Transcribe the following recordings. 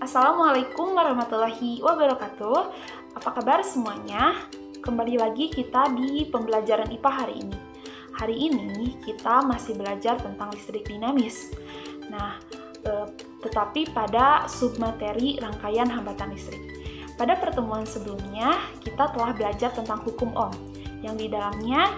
Assalamualaikum warahmatullahi wabarakatuh. Apa kabar semuanya? Kembali lagi kita di pembelajaran IPA hari ini. Hari ini kita masih belajar tentang listrik dinamis. Nah, tetapi pada submateri rangkaian hambatan listrik. Pada pertemuan sebelumnya, kita telah belajar tentang hukum Ohm, yang di dalamnya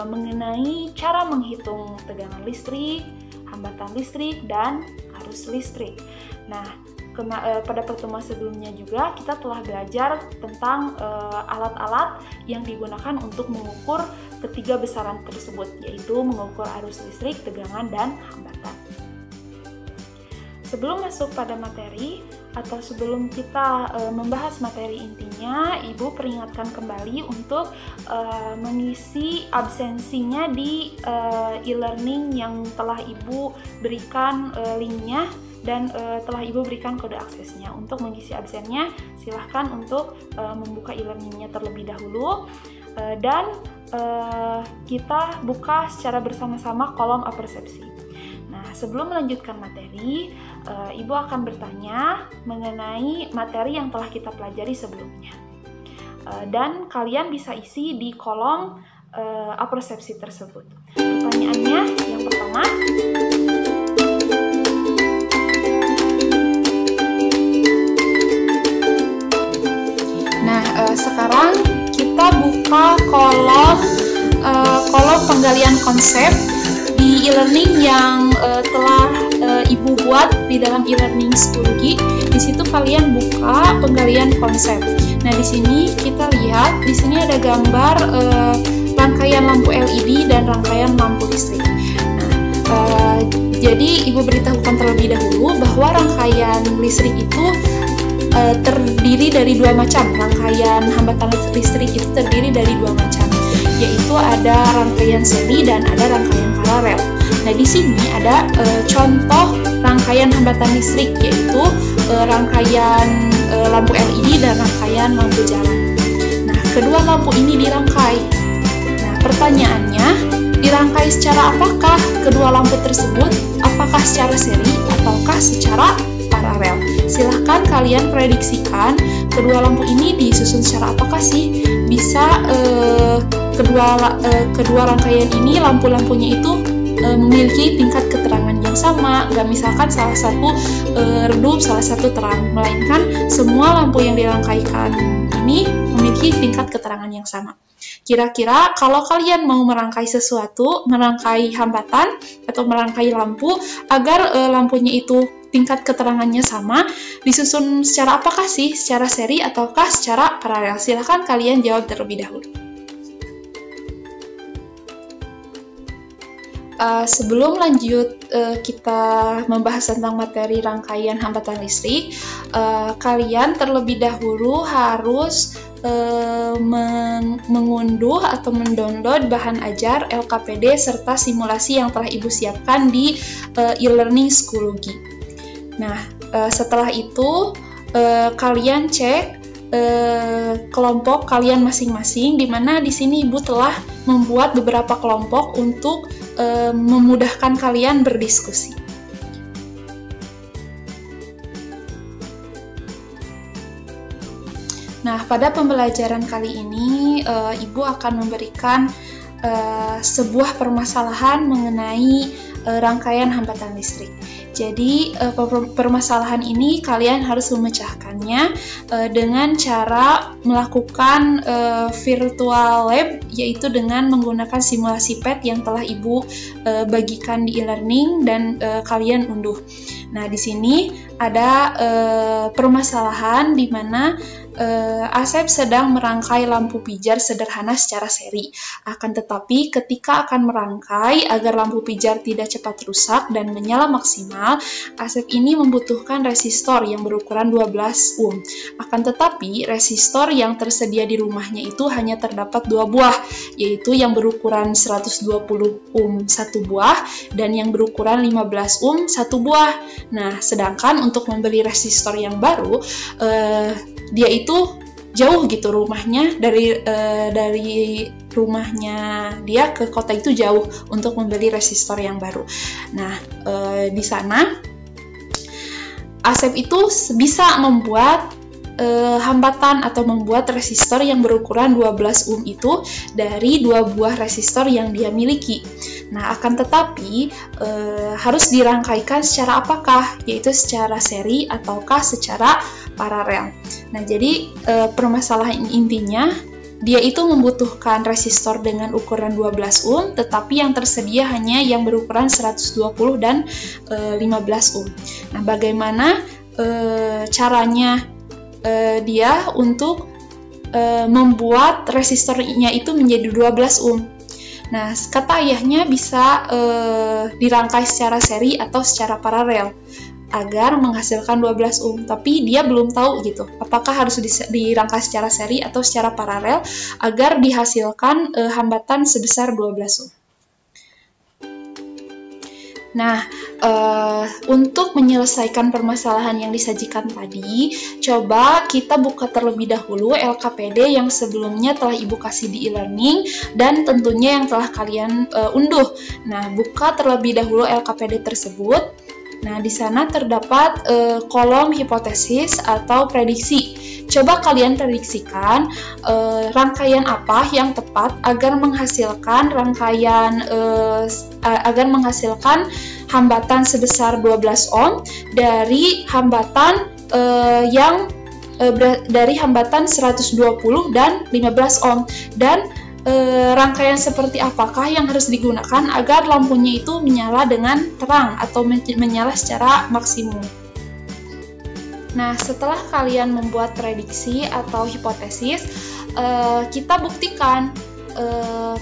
mengenai cara menghitung tegangan listrik, hambatan listrik, dan arus listrik. Nah, pada pertemuan sebelumnya juga kita telah belajar tentang alat-alat yang digunakan untuk mengukur ketiga besaran tersebut, yaitu mengukur arus listrik, tegangan, dan hambatan. Sebelum masuk pada materi, atau sebelum kita membahas materi intinya, Ibu peringatkan kembali untuk mengisi absensinya di e-learning yang telah Ibu berikan linknya dan telah Ibu berikan kode aksesnya. Untuk mengisi absennya, silahkan untuk membuka e-learningnya terlebih dahulu dan kita buka secara bersama-sama kolom apersepsi. Nah, sebelum melanjutkan materi, Ibu akan bertanya mengenai materi yang telah kita pelajari sebelumnya. Dan kalian bisa isi di kolom apersepsi tersebut. Pertanyaannya yang pertama, sekarang kita buka kolom penggalian konsep di e-learning yang telah Ibu buat di dalam e-learning Schoology. Di situ kalian buka penggalian konsep. Nah, di sini kita lihat, di sini ada gambar rangkaian lampu LED dan rangkaian lampu listrik. Nah, jadi Ibu beritahukan terlebih dahulu bahwa rangkaian listrik itu terdiri dari dua macam. Rangkaian hambatan listrik itu terdiri dari dua macam, yaitu ada rangkaian seri dan ada rangkaian paralel. Nah, di sini ada contoh rangkaian hambatan listrik, yaitu rangkaian lampu LED dan rangkaian lampu jalan. Nah, kedua lampu ini dirangkai. Nah, pertanyaannya, dirangkai secara apakah kedua lampu tersebut? Apakah secara seri ataukah secara paralel? Silahkan kalian prediksikan kedua lampu ini disusun secara apakah sih? Bisa kedua rangkaian ini lampu-lampunya itu memiliki tingkat keterangan yang sama, nggak misalkan salah satu redup, salah satu terang, melainkan semua lampu yang dirangkaikan ini memiliki tingkat keterangan yang sama. Kira-kira kalau kalian mau merangkai sesuatu, merangkai hambatan atau merangkai lampu agar lampunya itu tingkat keterangannya sama, disusun secara apakah sih? Secara seri ataukah secara paralel? Silahkan kalian jawab terlebih dahulu. Sebelum lanjut kita membahas tentang materi rangkaian hambatan listrik, kalian terlebih dahulu harus mengunduh atau mendownload bahan ajar LKPD serta simulasi yang telah Ibu siapkan di e-learning Schoology. Nah, setelah itu kalian cek kelompok kalian masing-masing, di mana di sini Ibu telah membuat beberapa kelompok untuk memudahkan kalian berdiskusi. Nah, pada pembelajaran kali ini Ibu akan memberikan sebuah permasalahan mengenai rangkaian hambatan listrik. Jadi permasalahan ini kalian harus memecahkannya dengan cara melakukan virtual lab, yaitu dengan menggunakan simulasi PET yang telah Ibu bagikan di e-learning dan kalian unduh. Nah, di sini ada permasalahan di mana Asep sedang merangkai lampu pijar sederhana secara seri. Akan tetapi ketika akan merangkai agar lampu pijar tidak cepat rusak dan menyala maksimal, Asep ini membutuhkan resistor yang berukuran 12 ohm. Akan tetapi resistor yang tersedia di rumahnya itu hanya terdapat 2 buah, yaitu yang berukuran 120 ohm 1 buah dan yang berukuran 15 ohm 1 buah. Nah, sedangkan untuk membeli resistor yang baru, dia itu jauh gitu rumahnya, dari rumahnya dia ke kota itu jauh untuk membeli resistor yang baru. Nah, di sana Asep itu bisa membuat hambatan atau membuat resistor yang berukuran 12 ohm itu dari 2 buah resistor yang dia miliki. Nah, akan tetapi harus dirangkaikan secara apakah? Yaitu secara seri ataukah secara paralel. Nah, jadi permasalahan intinya dia itu membutuhkan resistor dengan ukuran 12 ohm, tetapi yang tersedia hanya yang berukuran 120 dan 15 ohm. Nah, bagaimana caranya dia untuk membuat resistornya itu menjadi 12 ohm. Nah, kata ayahnya bisa dirangkai secara seri atau secara paralel agar menghasilkan 12 ohm, tapi dia belum tahu gitu apakah harus dirangkai secara seri atau secara paralel agar dihasilkan hambatan sebesar 12 ohm. Nah, untuk menyelesaikan permasalahan yang disajikan tadi, coba kita buka terlebih dahulu LKPD yang sebelumnya telah Ibu kasih di e-learning dan tentunya yang telah kalian unduh. Nah, buka terlebih dahulu LKPD tersebut. Nah, di sana terdapat kolom hipotesis atau prediksi. Coba kalian prediksikan rangkaian apa yang tepat agar menghasilkan hambatan sebesar 12 ohm dari hambatan dari hambatan 120 dan 15 ohm, dan rangkaian seperti apakah yang harus digunakan agar lampunya itu menyala dengan terang atau menyala secara maksimum. Nah, setelah kalian membuat prediksi atau hipotesis, kita buktikan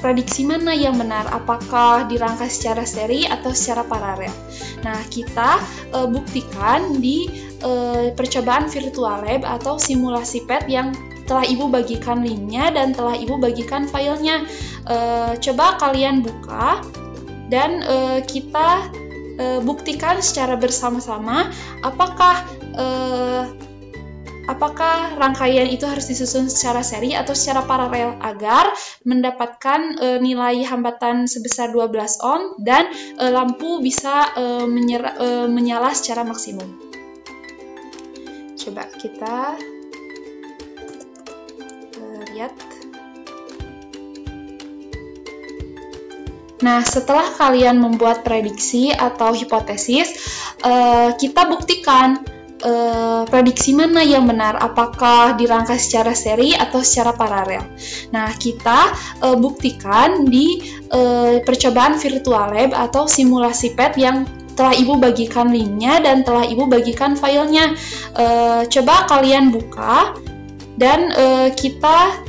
prediksi mana yang benar, apakah dirangkai secara seri atau secara paralel. Nah, kita buktikan di percobaan virtual lab atau simulasi PET yang telah Ibu bagikan linknya dan telah Ibu bagikan filenya. Coba kalian buka dan kita buktikan secara bersama-sama apakah rangkaian itu harus disusun secara seri atau secara paralel agar mendapatkan nilai hambatan sebesar 12 ohm dan lampu bisa menyala secara maksimum. Coba kita lihat. Nah, setelah kalian membuat prediksi atau hipotesis, kita buktikan prediksi mana yang benar, apakah dirangkai secara seri atau secara paralel. Nah, kita buktikan di percobaan virtual lab atau simulasi PET yang telah Ibu bagikan linknya dan telah Ibu bagikan filenya. Coba kalian buka dan kita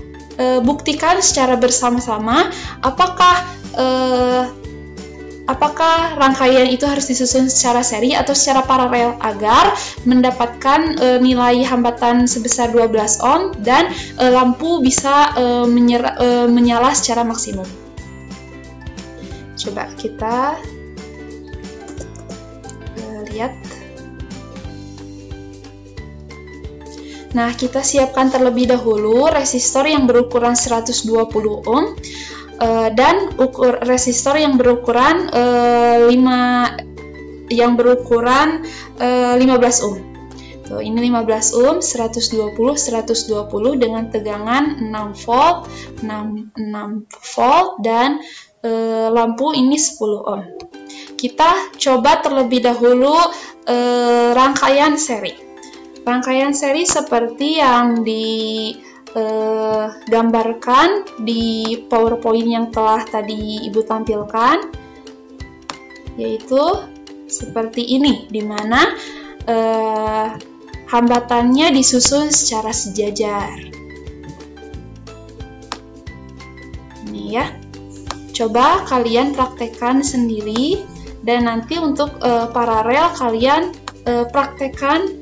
buktikan secara bersama-sama apakah rangkaian itu harus disusun secara seri atau secara paralel agar mendapatkan nilai hambatan sebesar 12 ohm dan lampu bisa menyala secara maksimum. Coba kita lihat. Nah, kita siapkan terlebih dahulu resistor yang berukuran 120 ohm dan resistor yang berukuran 15 ohm. Tuh, ini 15 ohm, 120 dengan tegangan 6 volt, 6 volt dan lampu ini 10 ohm. Kita coba terlebih dahulu rangkaian seri. Rangkaian seri seperti yang digambarkan di PowerPoint yang telah tadi Ibu tampilkan, yaitu seperti ini, di mana hambatannya disusun secara sejajar. Ini ya. Coba kalian praktekkan sendiri dan nanti untuk paralel kalian praktekkan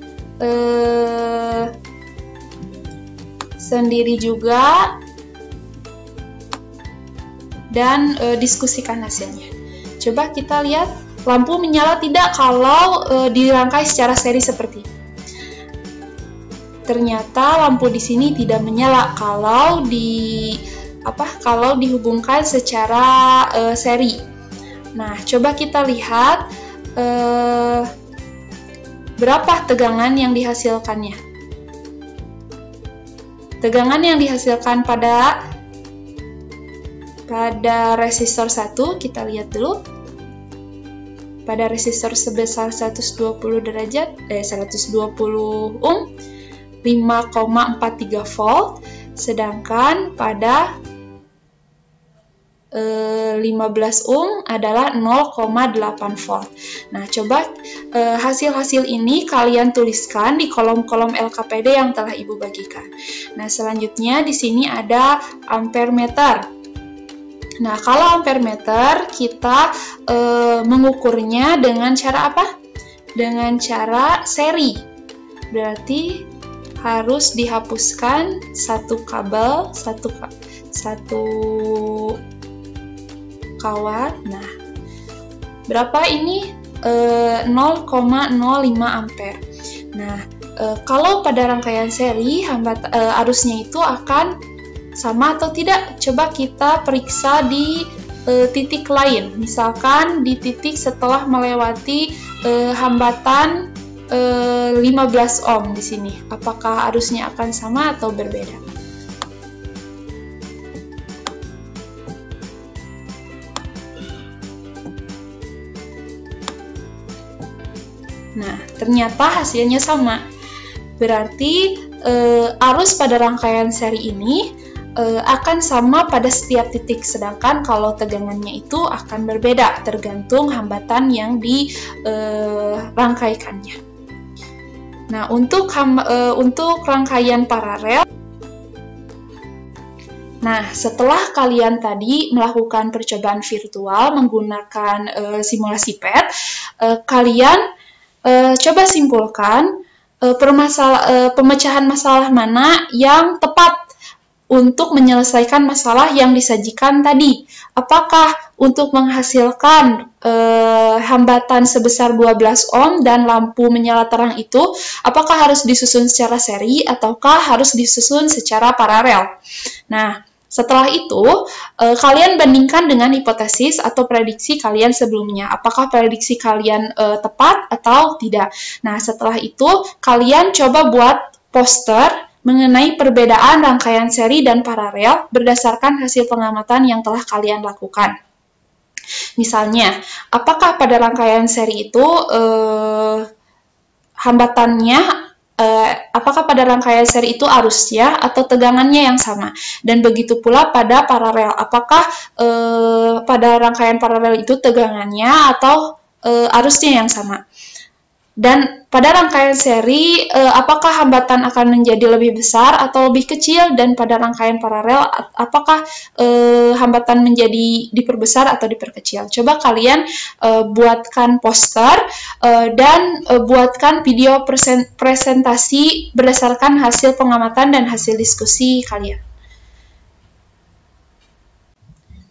sendiri juga dan diskusikan hasilnya. Coba kita lihat lampu menyala tidak kalau dirangkai secara seri seperti ini. Ternyata lampu di sini tidak menyala kalau dihubungkan secara seri. Nah, coba kita lihat berapa tegangan yang dihasilkannya? Tegangan yang dihasilkan pada resistor 1, kita lihat dulu. Pada resistor sebesar 120 ohm, 5,43 volt, sedangkan pada 15 ohm adalah 0,8 volt. Nah, coba hasil-hasil ini kalian tuliskan di kolom-kolom LKPD yang telah Ibu bagikan. Nah, selanjutnya di sini ada ampere meter. Nah, kalau ampere meter kita mengukurnya dengan cara apa? Dengan cara seri. Berarti harus dihapuskan satu kabel, satu kawat. Nah, berapa ini? 0,05 ampere. Nah, kalau pada rangkaian seri arusnya itu akan sama atau tidak? Coba kita periksa di titik lain. Misalkan di titik setelah melewati hambatan 15 ohm di sini. Apakah arusnya akan sama atau berbeda? Nah, ternyata hasilnya sama. Berarti arus pada rangkaian seri ini akan sama pada setiap titik, sedangkan kalau tegangannya itu akan berbeda tergantung hambatan yang dirangkaikannya. Nah, untuk rangkaian paralel, nah, setelah kalian tadi melakukan percobaan virtual menggunakan simulasi PET, kalian coba simpulkan pemecahan masalah mana yang tepat untuk menyelesaikan masalah yang disajikan tadi. Apakah untuk menghasilkan hambatan sebesar 12 ohm dan lampu menyala terang itu, apakah harus disusun secara seri ataukah harus disusun secara paralel? Nah, setelah itu, kalian bandingkan dengan hipotesis atau prediksi kalian sebelumnya. Apakah prediksi kalian tepat atau tidak? Nah, setelah itu, kalian coba buat poster mengenai perbedaan rangkaian seri dan paralel berdasarkan hasil pengamatan yang telah kalian lakukan. Misalnya, apakah pada rangkaian seri itu hambatannya apakah pada rangkaian seri itu arusnya atau tegangannya yang sama? Dan begitu pula pada paralel, apakah pada rangkaian paralel itu tegangannya atau arusnya yang sama? Dan pada rangkaian seri, apakah hambatan akan menjadi lebih besar atau lebih kecil? Dan pada rangkaian paralel, apakah hambatan menjadi diperbesar atau diperkecil? Coba kalian buatkan poster dan buatkan video presentasi berdasarkan hasil pengamatan dan hasil diskusi kalian.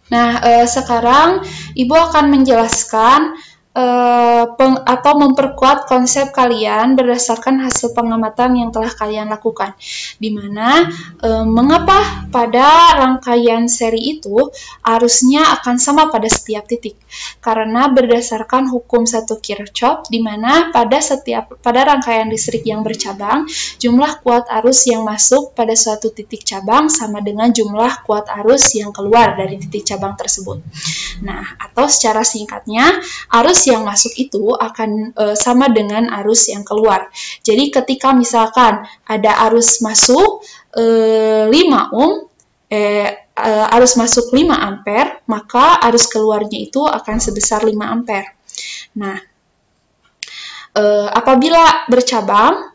Nah, sekarang Ibu akan menjelaskan atau memperkuat konsep kalian berdasarkan hasil pengamatan yang telah kalian lakukan, di mana mengapa pada rangkaian seri itu arusnya akan sama pada setiap titik, karena berdasarkan hukum 1 Kirchhoff, di mana pada rangkaian listrik yang bercabang, jumlah kuat arus yang masuk pada suatu titik cabang sama dengan jumlah kuat arus yang keluar dari titik cabang tersebut. Nah, atau secara singkatnya, arus yang masuk itu akan sama dengan arus yang keluar. Jadi ketika misalkan ada arus masuk 5 ohm, arus masuk 5 ampere, maka arus keluarnya itu akan sebesar 5 ampere. Nah, apabila bercabang,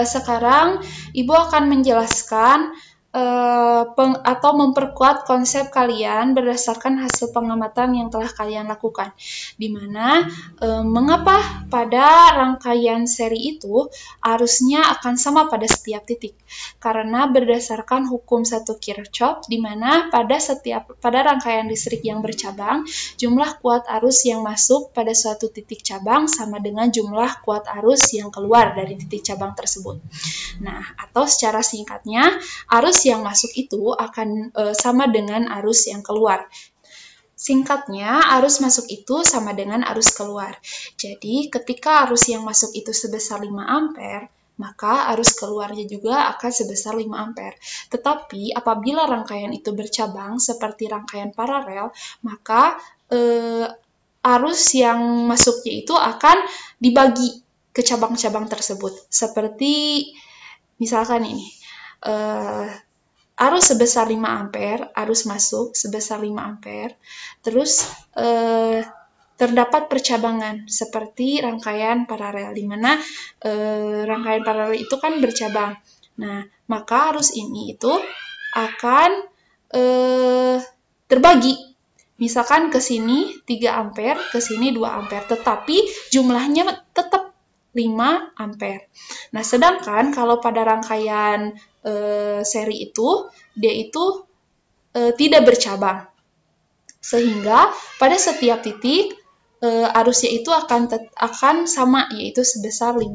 sekarang Ibu akan menjelaskan atau memperkuat konsep kalian berdasarkan hasil pengamatan yang telah kalian lakukan, di mana mengapa pada rangkaian seri itu arusnya akan sama pada setiap titik, karena berdasarkan hukum 1 Kirchhoff, di mana pada rangkaian listrik yang bercabang, jumlah kuat arus yang masuk pada suatu titik cabang sama dengan jumlah kuat arus yang keluar dari titik cabang tersebut. Nah, atau secara singkatnya, arus yang masuk itu akan sama dengan arus yang keluar. Singkatnya, arus masuk itu sama dengan arus keluar. Jadi, ketika arus yang masuk itu sebesar 5 ampere, maka arus keluarnya juga akan sebesar 5 ampere. Tetapi, apabila rangkaian itu bercabang seperti rangkaian paralel, maka arus yang masuknya itu akan dibagi ke cabang-cabang tersebut. Seperti, misalkan ini, arus sebesar 5 ampere, arus masuk sebesar 5 ampere, terus terdapat percabangan seperti rangkaian paralel, di mana rangkaian paralel itu kan bercabang. Nah, maka arus ini itu akan terbagi. Misalkan ke sini 3 ampere, ke sini 2 ampere, tetapi jumlahnya tetap 5 ampere. Nah, sedangkan kalau pada rangkaian seri itu, dia itu tidak bercabang. Sehingga pada setiap titik arusnya itu akan sama, yaitu sebesar 5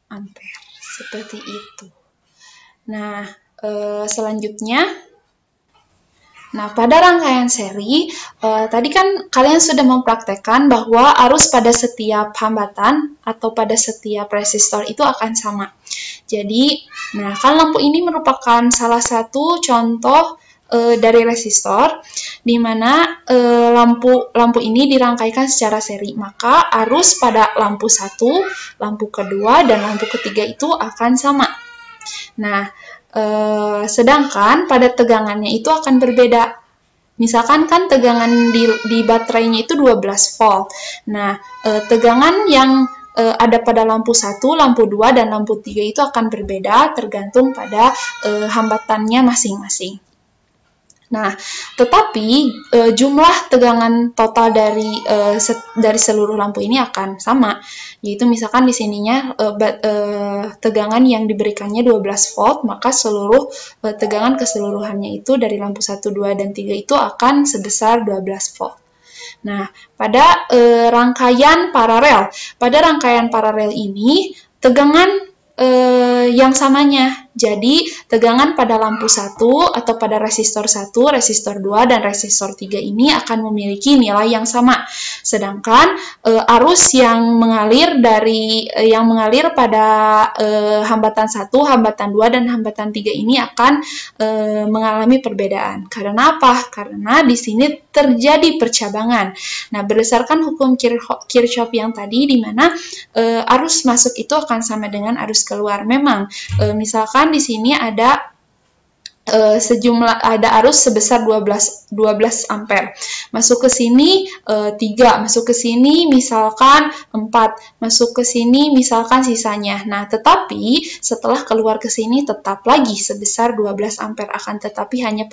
ampere. Seperti itu. Nah, selanjutnya, pada rangkaian seri, tadi kan kalian sudah mempraktekkan bahwa arus pada setiap hambatan atau pada setiap resistor itu akan sama. Jadi, kan lampu ini merupakan salah satu contoh dari resistor, di mana lampu ini dirangkaikan secara seri. Maka arus pada lampu 1, lampu kedua, dan lampu ketiga itu akan sama. Nah, sedangkan pada tegangannya itu akan berbeda. Misalkan kan tegangan di baterainya itu 12 volt. Nah, tegangan yang ada pada lampu 1, lampu 2, dan lampu 3 itu akan berbeda tergantung pada hambatannya masing-masing. Nah, tetapi jumlah tegangan total dari seluruh lampu ini akan sama, yaitu misalkan di sininya tegangan yang diberikannya 12 volt, maka seluruh tegangan keseluruhannya itu dari lampu 1, 2, dan 3 itu akan sebesar 12 volt. Nah, pada rangkaian paralel ini tegangan yang samanya. Jadi, tegangan pada lampu 1 atau pada resistor 1, resistor 2, dan resistor 3 ini akan memiliki nilai yang sama. Sedangkan arus yang mengalir pada hambatan 1, hambatan 2, dan hambatan 3 ini akan mengalami perbedaan. Karena apa? Karena di sini terjadi percabangan. Nah, berdasarkan hukum Kirchhoff yang tadi, di mana arus masuk itu akan sama dengan arus keluar. Memang, misalkan di sini ada arus sebesar 12 ampere. Masuk ke sini 3, masuk ke sini misalkan 4, masuk ke sini misalkan sisanya. Nah, tetapi setelah keluar ke sini tetap lagi sebesar 12 ampere, akan tetapi hanya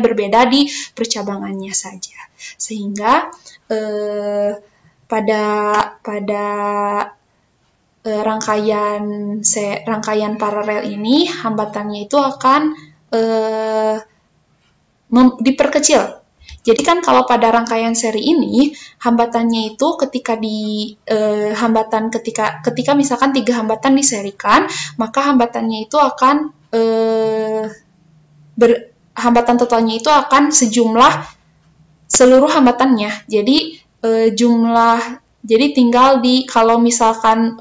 berbeda di percabangannya saja. Sehingga pada rangkaian paralel ini hambatannya itu akan diperkecil. Jadi kan kalau pada rangkaian seri ini hambatannya itu ketika misalkan 3 hambatan diserikan, maka hambatannya itu akan hambatan totalnya itu akan sejumlah seluruh hambatannya. Jadi tinggal kalau misalkan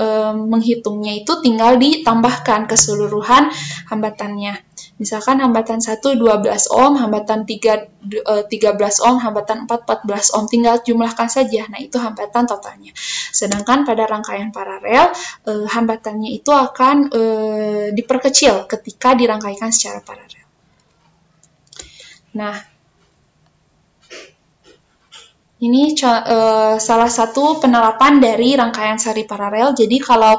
menghitungnya itu tinggal ditambahkan keseluruhan hambatannya. Misalkan hambatan 1 12 ohm, hambatan 3 13 ohm, hambatan 4 14 ohm, tinggal jumlahkan saja. Nah, itu hambatan totalnya. Sedangkan pada rangkaian paralel, hambatannya itu akan diperkecil ketika dirangkaikan secara paralel. Nah, ini salah satu penerapan dari rangkaian seri paralel. Jadi kalau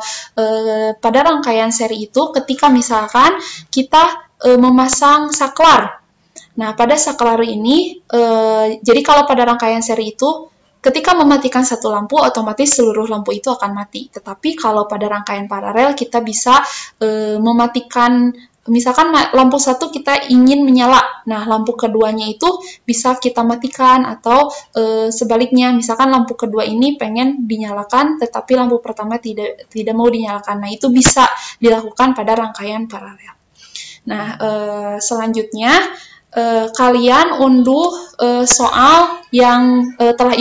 pada rangkaian seri itu ketika misalkan kita memasang saklar. Nah, pada saklar ini, jadi kalau pada rangkaian seri itu ketika mematikan satu lampu, otomatis seluruh lampu itu akan mati. Tetapi kalau pada rangkaian paralel kita bisa mematikan. Misalkan lampu 1 kita ingin menyala, nah lampu keduanya itu bisa kita matikan, atau sebaliknya, misalkan lampu kedua ini pengen dinyalakan, tetapi lampu pertama tidak mau dinyalakan. Nah, itu bisa dilakukan pada rangkaian paralel. Nah, selanjutnya kalian unduh soal yang telah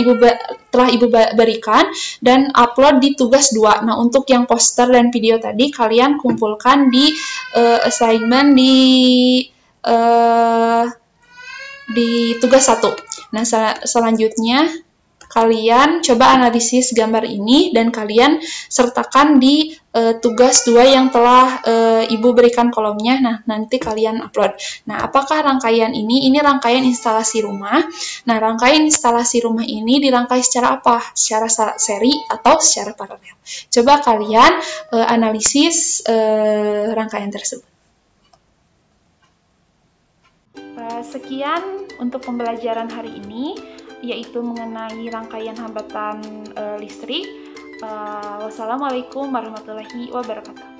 ibu berikan dan upload di tugas 2. Nah, untuk yang poster dan video tadi kalian kumpulkan di assignment di tugas 1. Nah, selanjutnya kalian coba analisis gambar ini dan kalian sertakan di tugas 2 yang telah Ibu berikan kolomnya. Nah, nanti kalian upload. Nah, apakah rangkaian ini? Ini rangkaian instalasi rumah. Nah, rangkaian instalasi rumah ini dirangkai secara apa? Secara seri atau secara paralel? Coba kalian analisis rangkaian tersebut. Sekian untuk pembelajaran hari ini, yaitu mengenai rangkaian hambatan listrik. Wassalamualaikum warahmatullahi wabarakatuh.